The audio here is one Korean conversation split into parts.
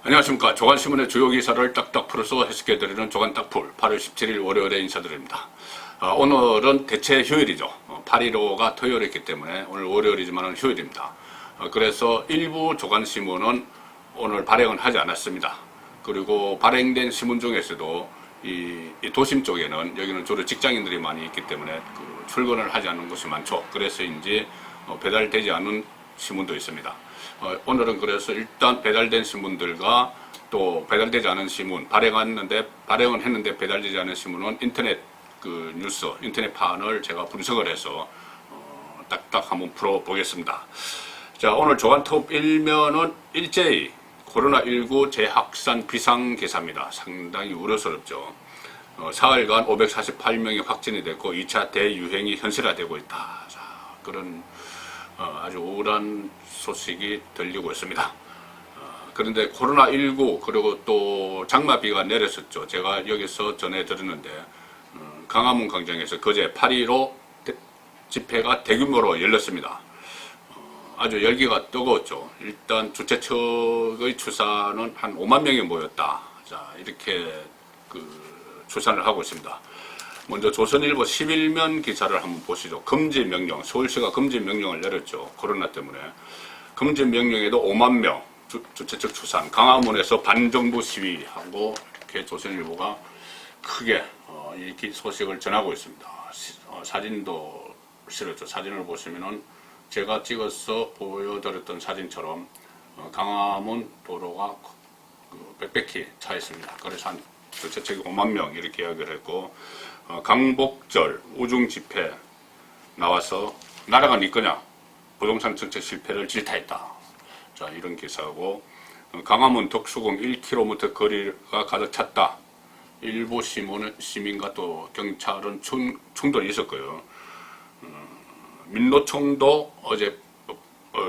안녕하십니까. 조간신문의 주요 기사를 딱딱 풀어서 해석해드리는 조간딱풀 8월 17일 월요일에 인사드립니다. 오늘은 대체 휴일이죠. 8.15가 토요일이기 때문에 오늘 월요일이지만 휴일입니다. 그래서 일부 조간신문은 오늘 발행은 하지 않았습니다. 그리고 발행된 신문 중에서도 이 도심 쪽에는 여기는 주로 직장인들이 많이 있기 때문에 출근을 하지 않는 곳이 많죠. 그래서인지 배달되지 않은 신문도 있습니다. 오늘은 그래서 일단 배달된 신문들과 또 배달되지 않은 신문, 발행은 했는데 배달되지 않은 신문은 인터넷 뉴스, 인터넷판을 제가 분석을 해서 딱딱 한번 풀어보겠습니다. 자, 오늘 조간톱 1면은 일제히 코로나19 재확산 비상기사입니다. 상당히 우려스럽죠. 사흘간 548명이 확진이 됐고 2차 대유행이 현실화되고 있다. 자, 그런 아주 우울한 소식이 들리고 있습니다. 그런데 코로나19 그리고 또 장마비가 내렸었죠. 제가 여기서 전해드렸는데 강화문 광장에서 그제 8.15 집회가 대규모로 열렸습니다. 아주 열기가 뜨거웠죠. 일단 주최 측의 추산은 한 5만 명이 모였다. 자, 이렇게 추산을 하고 있습니다. 먼저 조선일보 11면 기사를 한번 보시죠. 금지 명령, 서울시가 금지 명령을 내렸죠. 코로나 때문에. 금지 명령에도 5만 명, 주최 측 추산, 강화문에서 반정부 시위하고 이렇게 조선일보가 크게 이 소식을 전하고 있습니다. 사진도 실었죠. 사진을 보시면은 제가 찍어서 보여드렸던 사진처럼 강화문 도로가 빽빽히 차 있습니다. 그래서 한 주최 측이 5만 명 이렇게 이야기를 했고, 강복절 우중 집회 나와서 나라가 네 거냐, 부동산 정책 실패를 질타했다. 자, 이런 기사고, 강화문 덕수궁 1km 거리가 가득 찼다. 일부 시민과 또 경찰은 충돌이 있었고요. 민노총도 어제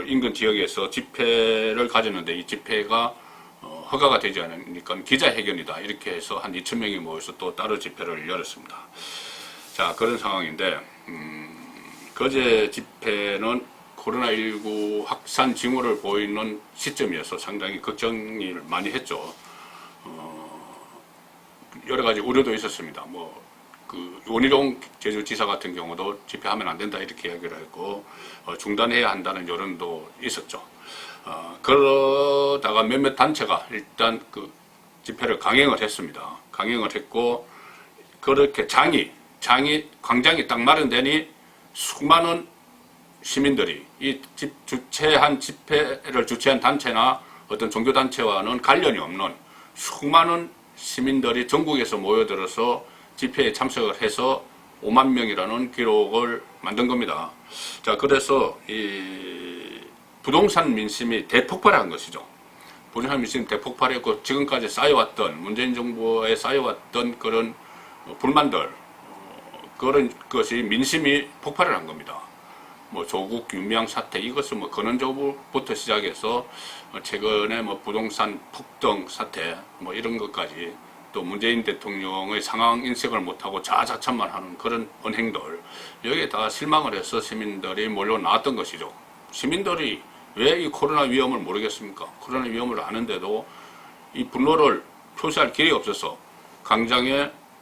인근 지역에서 집회를 가졌는데 이 집회가 허가가 되지 않으니까 기자회견이다. 이렇게 해서 한 2,000명이 모여서 또 따로 집회를 열었습니다. 자, 그런 상황인데 그제 집회는 코로나19 확산 징후를 보이는 시점이어서 상당히 걱정을 많이 했죠. 여러 가지 우려도 있었습니다. 원희룡 제주지사 같은 경우도 집회하면 안 된다 이렇게 이야기를 했고 중단해야 한다는 여론도 있었죠. 그러다가 몇몇 단체가 일단 집회를 강행을 했습니다. 강행을 했고 그렇게 광장이 딱 마련되니 수많은 시민들이 이 집회를 주최한 단체나 어떤 종교단체와는 관련이 없는 수많은 시민들이 전국에서 모여들어서 집회에 참석을 해서 5만 명이라는 기록을 만든 겁니다. 자, 그래서 이 부동산 민심이 대폭발한 것이죠. 부동산 민심이 대폭발했고 지금까지 쌓여왔던 문재인 정부에 쌓여왔던 그런 불만들, 그런 것이 민심이 폭발을 한 겁니다. 조국 윤미향 사태, 이것은 근원적부터 시작해서 최근에 부동산 폭등 사태 이런 것까지 또 문재인 대통령의 상황 인식을 못하고 자아자찬만 하는 그런 언행들, 여기에 다 실망을 해서 시민들이 몰려 나왔던 것이죠. 시민들이 왜 이 코로나 위험을 모르겠습니까? 코로나 위험을 아는데도 이 분노를 표시할 길이 없어서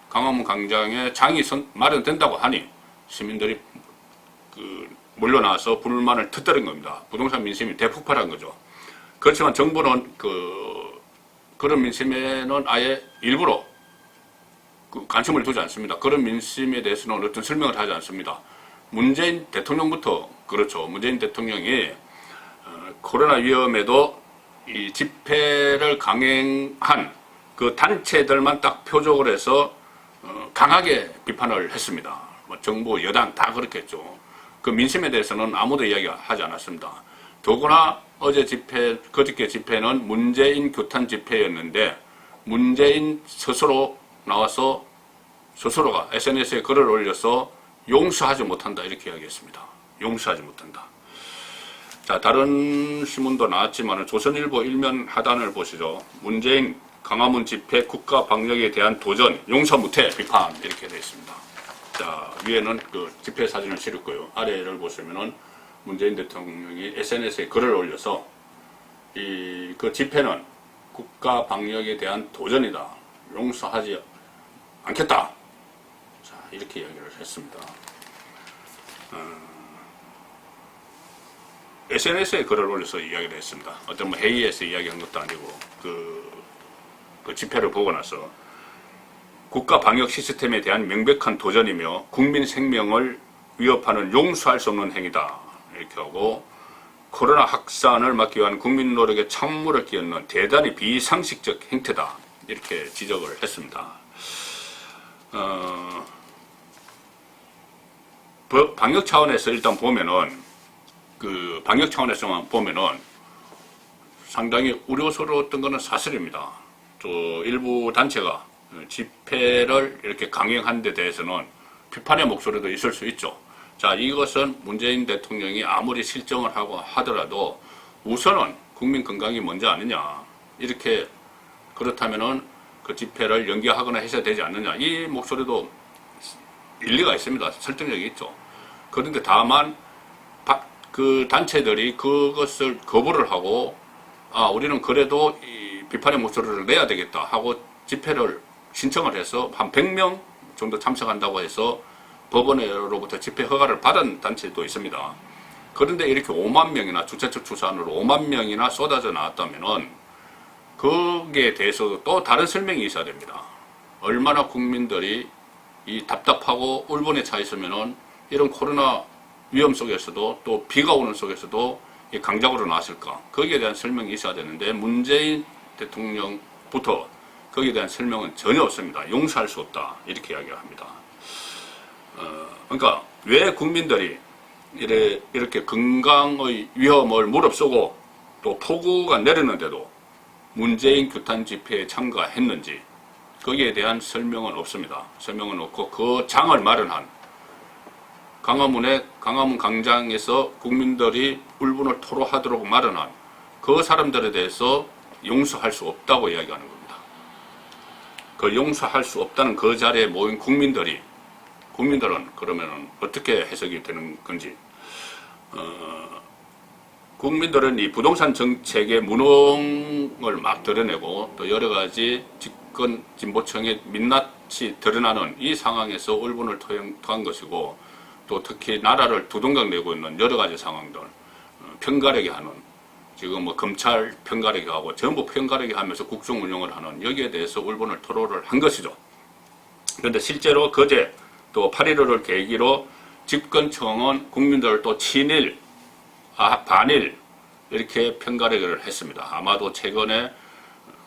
강화문 광장에 장이 마련된다고 하니 시민들이 몰려나와서 불만을 터뜨린 겁니다. 부동산 민심이 대폭발한 거죠. 그렇지만 정부는 그런 민심에는 아예 일부러 관심을 두지 않습니다. 그런 민심에 대해서는 어떤 설명을 하지 않습니다. 문재인 대통령부터 그렇죠. 문재인 대통령이 코로나 위험에도 이 집회를 강행한 그 단체들만 딱 표적을 해서 강하게 비판을 했습니다. 정부, 여당 다 그렇겠죠. 그 민심에 대해서는 아무도 이야기하지 않았습니다. 더구나 그저께 집회는 문재인 규탄 집회였는데 문재인 스스로 나와서 스스로가 SNS에 글을 올려서 용서하지 못한다 이렇게 이야기했습니다. 용서하지 못한다. 자, 다른 신문도 나왔지만 조선일보 1면 하단을 보시죠. 문재인 강화문 집회 국가 방역에 대한 도전 용서 못해 비판 이렇게 되어 있습니다. 자, 위에는 집회 사진을 실었고요. 아래를 보시면은 문재인 대통령이 SNS에 글을 올려서 그 집회는 국가 방역에 대한 도전이다. 용서하지 않겠다. 자, 이렇게 이야기를 했습니다. SNS에 글을 올려서 이야기를 했습니다. 어떤 뭐 회의에서 이야기한 것도 아니고 그 집회를 보고 나서 국가 방역 시스템에 대한 명백한 도전이며 국민 생명을 위협하는 용서할 수 없는 행위다. 이렇게 하고 코로나 확산을 막기 위한 국민 노력에 찬물을 끼얹는 대단히 비상식적 행태다. 이렇게 지적을 했습니다. 방역 차원에서 일단 보면은 방역 차원에서만 보면은 상당히 우려스러웠던 것은 사실입니다. 또 일부 단체가 집회를 이렇게 강행한 데 대해서는 비판의 목소리도 있을 수 있죠. 자, 이것은 문재인 대통령이 아무리 실정을 하고 하더라도 우선은 국민 건강이 먼저 아니냐. 이렇게 그렇다면은 그 집회를 연기하거나 해야 되지 않느냐. 이 목소리도 일리가 있습니다. 설득력이 있죠. 그런데 다만 그 단체들이 그것을 거부를 하고 우리는 그래도 이 비판의 목소리를 내야 되겠다 하고 집회를 신청을 해서 한 100명 정도 참석한다고 해서 법원으로부터 집회 허가를 받은 단체도 있습니다. 그런데 이렇게 5만 명이나 주최 측 추산으로 5만 명이나 쏟아져 나왔다면은 거기에 대해서도 또 다른 설명이 있어야 됩니다. 얼마나 국민들이 이 답답하고 울분에 차 있으면은 이런 코로나 위험 속에서도 또 비가 오는 속에서도 이 강작으로 나왔을까? 거기에 대한 설명이 있어야 되는데 문재인 대통령부터 거기에 대한 설명은 전혀 없습니다. 용서할 수 없다. 이렇게 이야기를 합니다. 그러니까 왜 국민들이 이렇게 건강의 위험을 무릅쓰고 또 폭우가 내렸는데도 문재인 규탄 집회에 참가했는지 거기에 대한 설명은 없습니다. 설명은 없고 그 장을 마련한 강화문 광장에서 국민들이 울분을 토로하도록 마련한 그 사람들에 대해서 용서할 수 없다고 이야기하는 겁니다. 그 용서할 수 없다는 그 자리에 모인 국민들은 그러면 어떻게 해석이 되는 건지. 국민들은 이 부동산 정책의 무능을 막 드러내고 또 여러 가지 집권 진보층의 민낯이 드러나는 이 상황에서 울분을 토한 것이고 또 특히 나라를 두동강 내고 있는 여러 가지 상황들 편가르게 하는 지금 뭐 검찰 편가르게 하고 전부 편가르게 하면서 국정 운영을 하는 여기에 대해서 울분을 토로를 한 것이죠. 그런데 실제로 그제 또 8.15를 계기로 집권청은 국민들을 또 친일, 반일 이렇게 편가르기를 했습니다. 아마도 최근에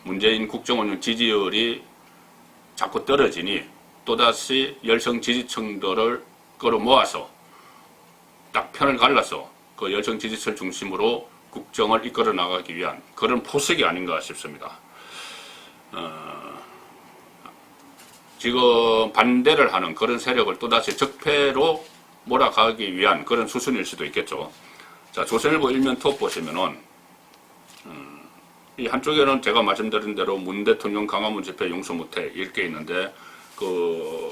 문재인 국정운영 지지율이 자꾸 떨어지니 또다시 열성 지지층들을 끌어모아서 딱 편을 갈라서 그 열성 지지층 중심으로 국정을 이끌어 나가기 위한 그런 포석이 아닌가 싶습니다. 지금 반대를 하는 그런 세력을 또다시 적폐로 몰아가기 위한 그런 수순일 수도 있겠죠. 자, 조선일보 일면 톱 보시면은 이 한쪽에는 제가 말씀드린 대로 문 대통령 강화문 집회 용서 못해 이렇게 있는데 그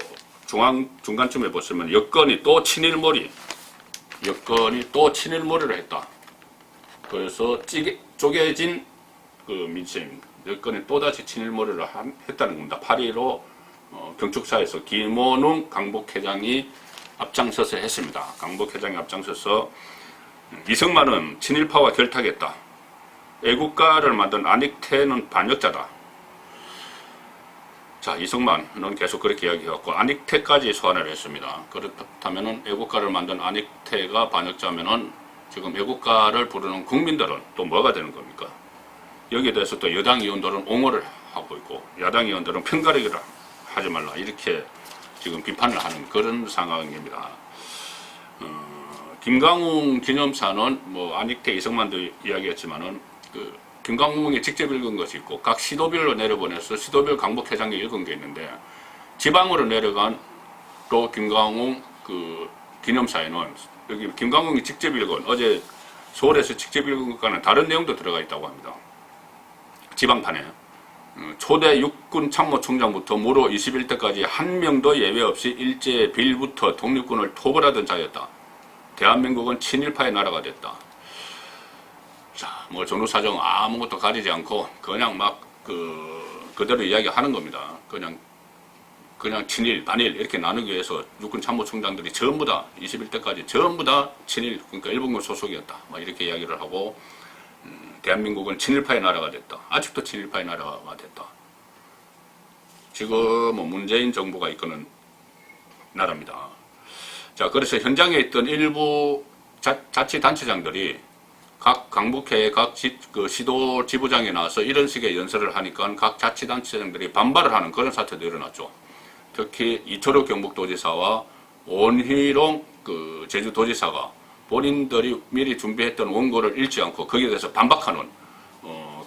중간쯤에 보시면 여권이 또 친일몰이를 했다. 그래서 쪼개진 그 민심 여권이 또다시 친일몰이를 했다는 겁니다. 8.15 경축사에서 김원웅 강북회장이 앞장서서 했습니다. 강북회장이 앞장서서 이승만은 친일파와 결탁했다. 애국가를 만든 안익태는 반역자다. 자, 이승만은 계속 그렇게 이야기해갖고 안익태까지 소환을 했습니다. 그렇다면은 애국가를 만든 안익태가 반역자면은 지금 애국가를 부르는 국민들은 또 뭐가 되는 겁니까? 여기에 대해서 또 여당 의원들은 옹호를 하고 있고 야당 의원들은 편가르기를 하지 말라 이렇게 지금 비판을 하는 그런 상황입니다. 김강웅 기념사는 뭐 안익태 이승만도 이야기했지만은 그 김강웅이 직접 읽은 것이 있고 각 시도별로 내려보내서 시도별 강북회장이 읽은 게 있는데 지방으로 내려간 또 김강웅 그 기념사에는 여기 김강웅이 직접 읽은 어제 서울에서 직접 읽은 것과는 다른 내용도 들어가 있다고 합니다. 지방판에 초대 육군 참모총장부터 무로 21대까지 한 명도 예외 없이 일제 빌부터 독립군을 토벌하던 자였다. 대한민국은 친일파의 나라가 됐다. 자, 뭐 전후사정 아무것도 가리지 않고 그냥 막 그대로 이야기하는 겁니다. 그냥 친일, 반일 이렇게 나누기 위해서 육군 참모총장들이 전부 다 21대까지 전부 다 친일, 그러니까 일본군 소속이었다. 막 이렇게 이야기를 하고 대한민국은 친일파의 나라가 됐다. 아직도 친일파의 나라가 됐다. 지금 문재인 정부가 이끄는 나라입니다. 자, 그래서 현장에 있던 일부 자치단체장들이 각 강북회의 각 시도 지부장에 나와서 이런 식의 연설을 하니까 각 자치단체장들이 반발을 하는 그런 사태도 일어났죠. 특히 이철호 경북도지사와 원희룡 제주도지사가 본인들이 미리 준비했던 원고를 읽지 않고 거기에 대해서 반박하는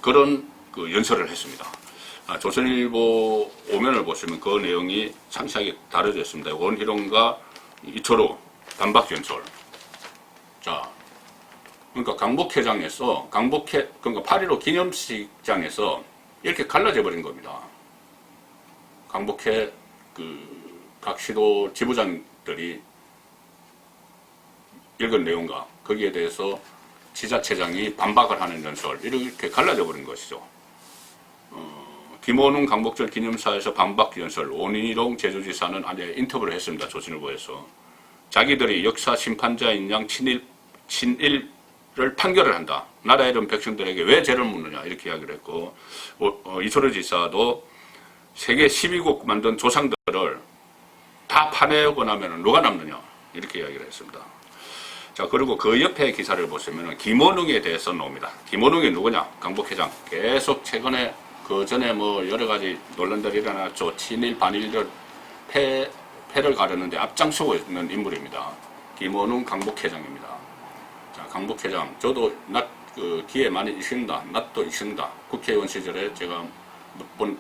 그런 연설을 했습니다. 조선일보 오면을 보시면 그 내용이 상세하게 다뤄져 있습니다. 원희룡과 이철호 반박 연설. 자, 그러니까 강북회장에서 그러니까 8.15 기념식장에서 이렇게 갈라져 버린 겁니다. 강북회 각 시도 지부장들이 읽은 내용과 거기에 대해서 지자체장이 반박을 하는 연설 이렇게 갈라져 버린 것이죠. 김원웅 강복절 기념사에서 반박 연설, 원희룡 제주지사는 아예 인터뷰를 했습니다. 조선일보에서 자기들이 역사 심판자인 양 친일을 판결을 한다. 나라에 이런 백성들에게 왜 죄를 묻느냐 이렇게 이야기를 했고 이철호 지사도 세계 12국 만든 조상들을 다 파내고 나면 누가 남느냐 이렇게 이야기를 했습니다. 자, 그리고 그 옆에 기사를 보시면 김원웅에 대해서 나옵니다. 김원웅이 누구냐? 강북회장. 계속 최근에 그 전에 여러 가지 논란들이 일어났죠. 친일 반일을 패를 가르는데 앞장서고 있는 인물입니다. 김원웅 강북회장입니다. 자, 강북회장. 저도 기회 많이 있습니다. 낯도 있습니다. 국회의원 시절에 제가 몇 번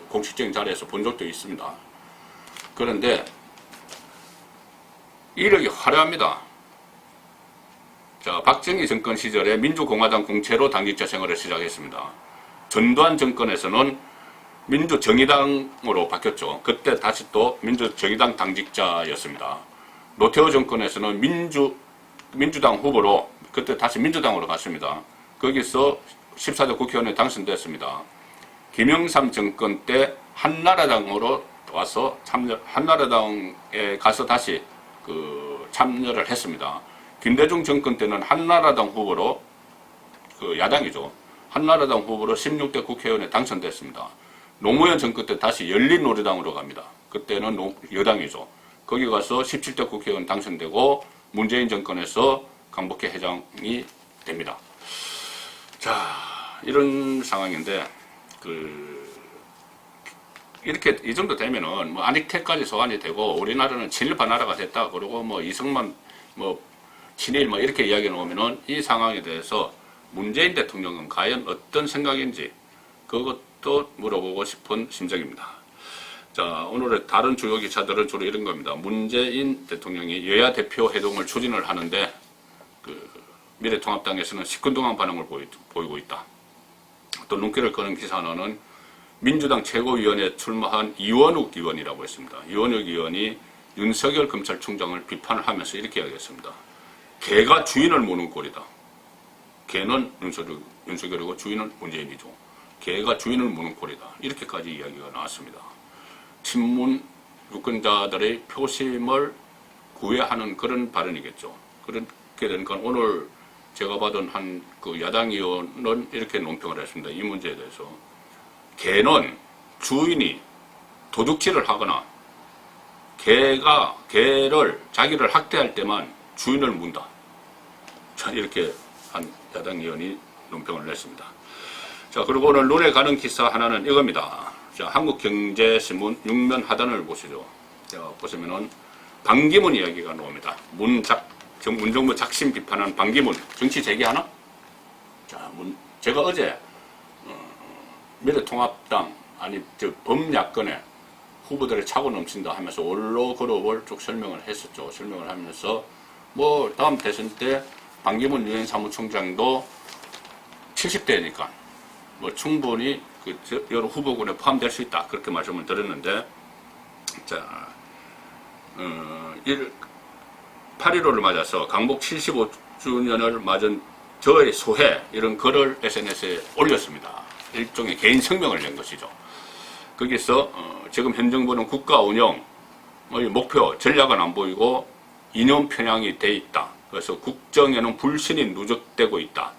공식적인 자리에서 본 적도 있습니다. 그런데 이력이 화려합니다. 자, 박정희 정권 시절에 민주공화당 공채로 당직자 생활을 시작했습니다. 전두환 정권에서는 민주정의당으로 바뀌었죠. 그때 다시 또 민주정의당 당직자였습니다. 노태우 정권에서는 민주당 후보로 그때 다시 민주당으로 갔습니다. 거기서 14대 국회의원에 당선됐습니다. 김영삼 정권 때 한나라당으로 와서 한나라당에 가서 다시 참여를 했습니다. 김대중 정권 때는 한나라당 후보로 야당이죠. 한나라당 후보로 16대 국회의원에 당선됐습니다. 노무현 정권 때 다시 열린우리당으로 갑니다. 그때는 여당이죠. 거기 가서 17대 국회의원 당선되고 문재인 정권에서 강북회 회장이 됩니다. 자, 이런 상황인데 이렇게 이 정도 되면은 안익태까지 소환이 되고 우리나라는 친일파 나라가 됐다. 그리고 이승만 친일 이렇게 이야기 나오면은 이 상황에 대해서 문재인 대통령은 과연 어떤 생각인지 그것도 물어보고 싶은 심정입니다. 자, 오늘의 다른 주요 기사들은 주로 이런 겁니다. 문재인 대통령이 여야 대표 회동을 추진을 하는데 미래통합당에서는 시큰둥한 반응을 보이고 있다. 또 눈길을 끄는 기사 하나는 민주당 최고위원회에 출마한 이원욱 의원이라고 했습니다. 이원욱 의원이 윤석열 검찰총장을 비판을 하면서 이렇게 이야기했습니다. 개가 주인을 무는 꼴이다. 개는 윤석열이고 주인은 문재인이죠. 개가 주인을 무는 꼴이다. 이렇게까지 이야기가 나왔습니다. 친문 유권자들의 표심을 구애하는 그런 발언이겠죠. 그렇게 되니까 오늘 제가 받은 한 야당 의원은 이렇게 논평을 했습니다. 이 문제에 대해서. 개는 주인이 도둑질을 하거나 개를 자기를 학대할 때만 주인을 문다. 자, 이렇게 한 야당 의원이 논평을 냈습니다. 자, 그리고 오늘 눈에 가는 기사 하나는 이겁니다. 자, 한국경제신문 6면 하단을 보시죠. 자, 보시면은 반기문 이야기가 나옵니다. 문정부 작심 비판한 반기문 정치 재개하나? 자, 제가 어제 미래통합당 범야권의 후보들의 차고 넘친다 하면서 원로 그룹을 쭉 설명을 했었죠. 설명을 하면서 다음 대선 때 반기문 유엔 사무총장도 70대니까 충분히 여러 후보군에 포함될 수 있다. 그렇게 말씀을 드렸는데, 자, 8.15를 맞아서 강복 75주년을 맞은 저의 소회 이런 글을 SNS에 올렸습니다. 일종의 개인 성명을 낸 것이죠. 거기서 지금 현 정부는 국가 운영의 목표, 전략은 안 보이고 이념 편향이 돼 있다. 그래서 국정에는 불신이 누적되고 있다.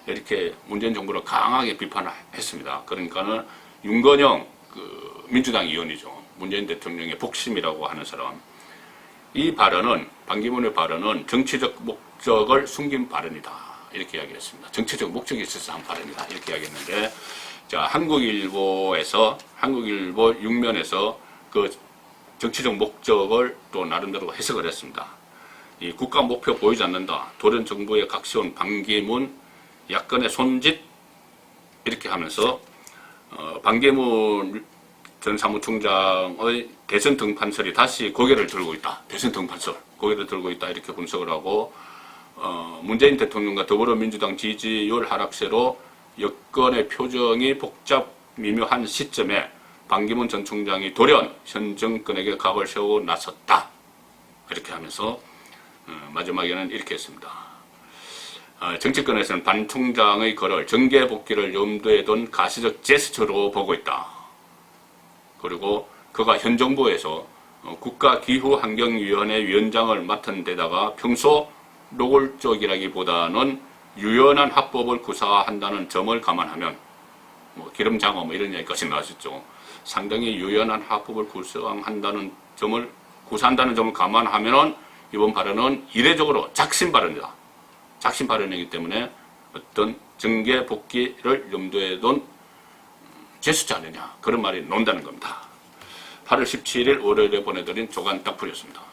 이렇게 문재인 정부를 강하게 비판했습니다. 그러니까는 윤건영 민주당 의원이죠. 문재인 대통령의 복심이라고 하는 사람. 이 발언은, 반기문의 발언은 정치적 목적을 숨긴 발언이다. 이렇게 이야기했습니다. 정치적 목적이 있어서 한 발언이다. 이렇게 이야기했는데, 자, 한국일보 6면에서 그 정치적 목적을 또 나름대로 해석을 했습니다. 이 국가 목표 보이지 않는다. 돌연 정부의 각시온 반기문 야권의 손짓 이렇게 하면서 반기문 전 사무총장의 대선 등판설이 다시 고개를 들고 있다. 대선 등판설 고개를 들고 있다. 이렇게 분석을 하고 문재인 대통령과 더불어민주당 지지율 하락세로 여권의 표정이 복잡 미묘한 시점에 반기문 전 총장이 돌연 현 정권에게 각을 세우고 나섰다. 이렇게 하면서 마지막에는 이렇게 했습니다. 정치권에서는 반 총장의 거를 정계 복귀를 염두에 둔 가시적 제스처로 보고 있다. 그리고 그가 현 정부에서 국가기후환경위원회 위원장을 맡은 데다가 평소 노골적이라기보다는 유연한 합법을 구사한다는 점을 감안하면 기름장어 이런 얘기까지 나왔었죠. 상당히 유연한 합법을 구사한다는 점을 감안하면 이번 발언은 이례적으로 작심 발언이다. 작심 발언이기 때문에 어떤 정계 복귀를 염두에 둔 제스처 아니냐 그런 말이 나온다는 겁니다. 8월 17일 월요일에 보내드린 조간 딱풀이었습니다.